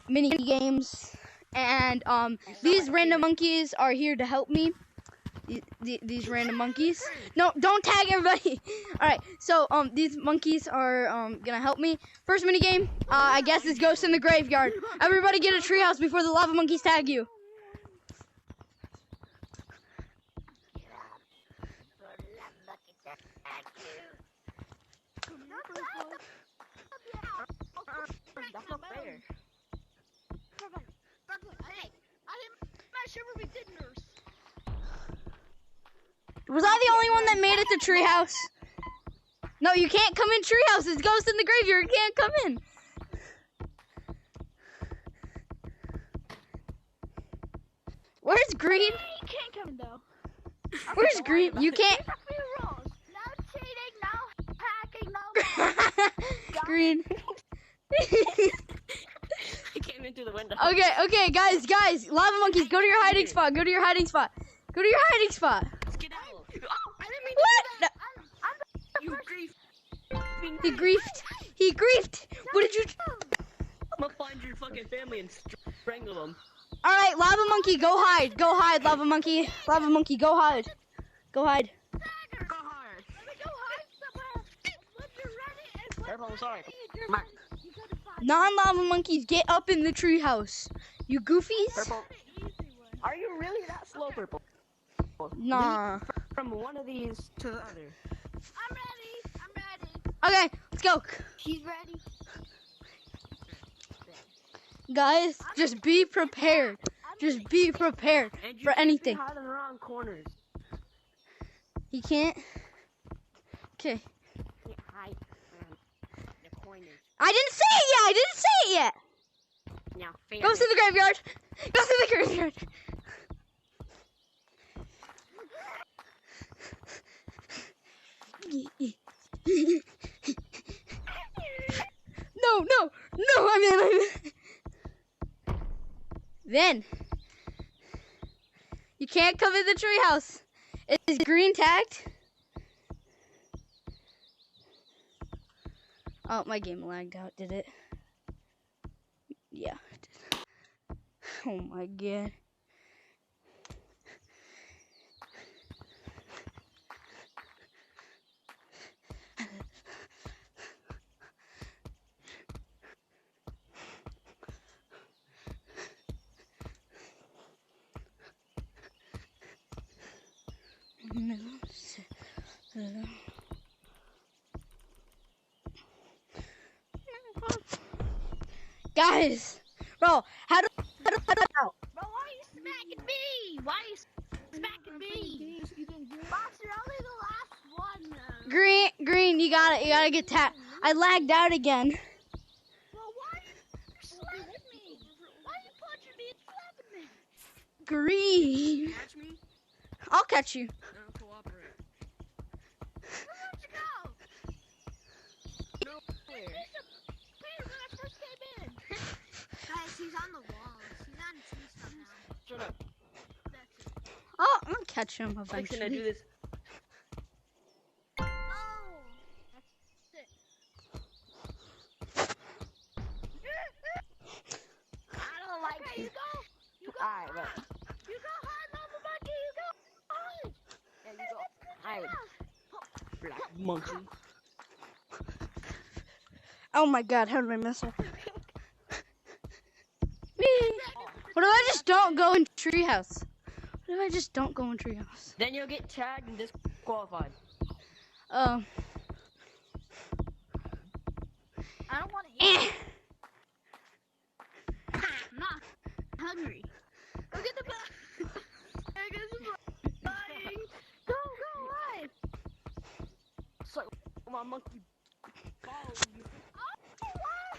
mini games, and these random monkeys are here to help me. These random monkeys. No, don't tag everybody. All right, so these monkeys are gonna help me. First mini game, I guess is Ghost in the Graveyard. Everybody get a treehouse before the lava monkeys tag you. That's not fair. Hey, I'm not sure where we did nurse. Was I the only one that made it to treehouse? No, you can't come in treehouse. It's Ghost in the Graveyard. You can't come in. Where's Green? You can't come in though. Where's Green? You can't. There's a few rules. No cheating, no hacking, no. Green. I came in through the window. Okay, guys, lava monkeys, go to your hiding spot. Go to your hiding spot. Go to your hiding spot. Skedaddle. Oh, I didn't mean What? to do that. I'm You grief. He griefed. He griefed. What did you? I'm gonna find your fucking family and strangle them. All right, lava monkey, go hide. Go hide, lava monkey. Lava monkey, go hide. Go hide. Go hard. Let me go hide somewhere. When you're ready and when Careful, I'm sorry. you're Mark. ready, you gotta find Non-lava monkeys, get up in the treehouse. You goofies? Purple. the easy one. Are you really that slow, Purple? Nah. From one of these to the other. I'm ready. Okay, let's go. She's ready. Guys, just be prepared. Just be prepared And you for anything. hide in the wrong corners. He can't. Okay. You can't hide around the corners. I didn't say it yet. Now, fair. Go to the graveyard. Go to the graveyard. No, I mean. Then you can't come in the treehouse. Is Green tagged? Oh, my game lagged out, did it? Yeah, it did. Oh my god. Guys, bro, how do Bro, why are you smacking me? Why are you smacking me? Boss, you're only the last one. Green, you gotta get tapped. I lagged out again. Well, why are you slapping me? Why are you punching me and slapping me? Green, Catch me? I'll catch you. No, cooperate. Where'd you go? No, where? Peter, when I first came in. Guys, he's on the wall. He's on tree stump now. Shut up. That's it. I'll catch him How can I do eventually. this? Oh, that's it. I don't like Okay, you go. You go. Alright, but You go hide, Lava Monkey. You go hide. yeah, you go. Hide. Hide. Black monkey. Oh my god, how did I mess up? What if I just don't go in treehouse? What if I just don't go in treehouse? Then you'll get tagged and disqualified. I don't want to eat. I'm not hungry. Go get the bag. I guess it's lying. Go hide. So my monkey follows you. Oh, what?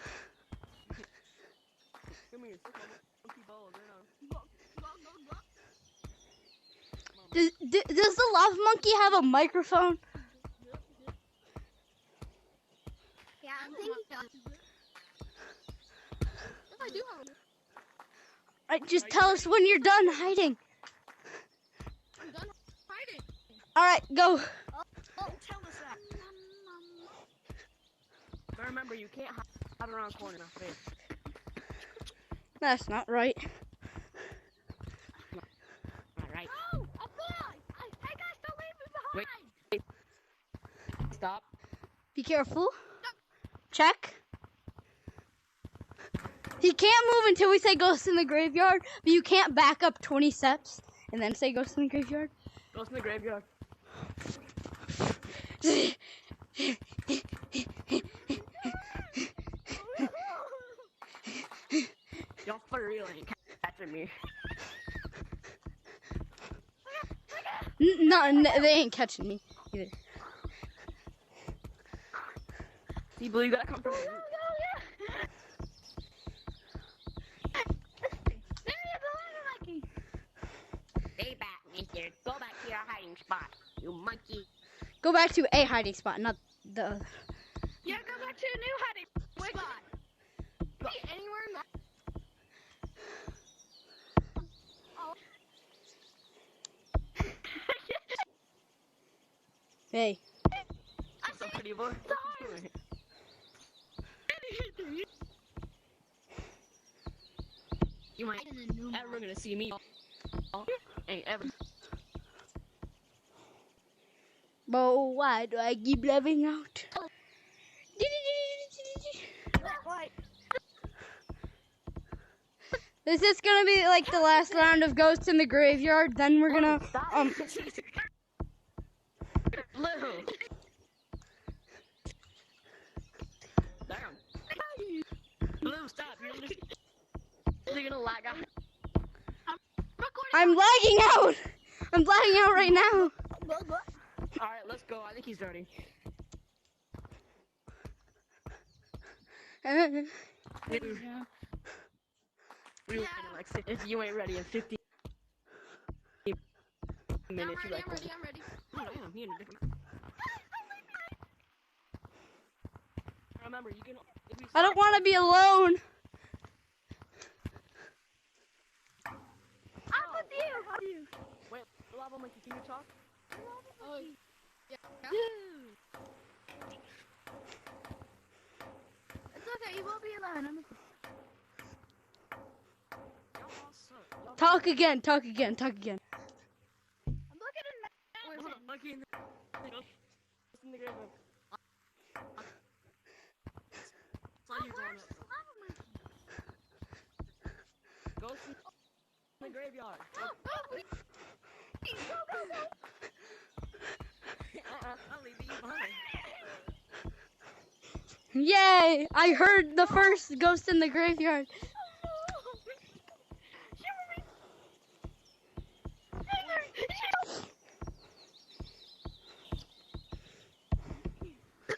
Come here, suck my monkey balls right now. Does the lava monkey have a microphone? Yeah, I think he does. I do have it. Alright, just tell us when you're done hiding. I'm done hiding. Alright, go. Oh, tell us that. But remember, you can't hide Out around the corner, my face. That's not right. Alright. Oh, I fell. Hey guys, don't leave me behind. Wait. Stop. Be careful. Check. He can't move until we say ghost in the graveyard, but you can't back up 20 steps and then say ghost in the graveyard. Ghost in the graveyard. Y'all for real ain't catching me. No, they ain't catching me either. See, Blue, you gotta come from me. Stay back, mister. Go back to your hiding spot, you monkey. Go back to a hiding spot, not the other. Yeah, go back to a new hiding spot. Be anywhere in that. Hey. What's up, pretty boy? You might ever gonna see me. Ain't ever. But why do I keep living out? This is gonna be like the last round of Ghosts in the Graveyard. Then we're gonna Blue. Damn. Blue, stop. You're gonna lag out. I'm lagging out. I'm lagging out right now. Alright, let's go. I think he's ready. If you ain't ready in 50 minutes, I'm ready. Oh, damn, he in a different. Remember, you can. I don't want to be alone. I'm with you. Wait, Lava Monkey, can you talk? Oh, yeah. It's okay. You won't be alone. I'm with you. Talk again. Talk again. Talk again. I'm looking at Wait, hold on. Monkey in the graveyard. Saw you going up. Ghost in the graveyard. I'll leave you behind. Yay! I heard the first Ghost in the Graveyard.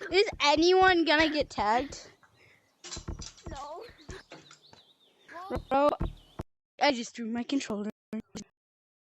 Is anyone gonna get tagged? No. Bro, I just threw my controller.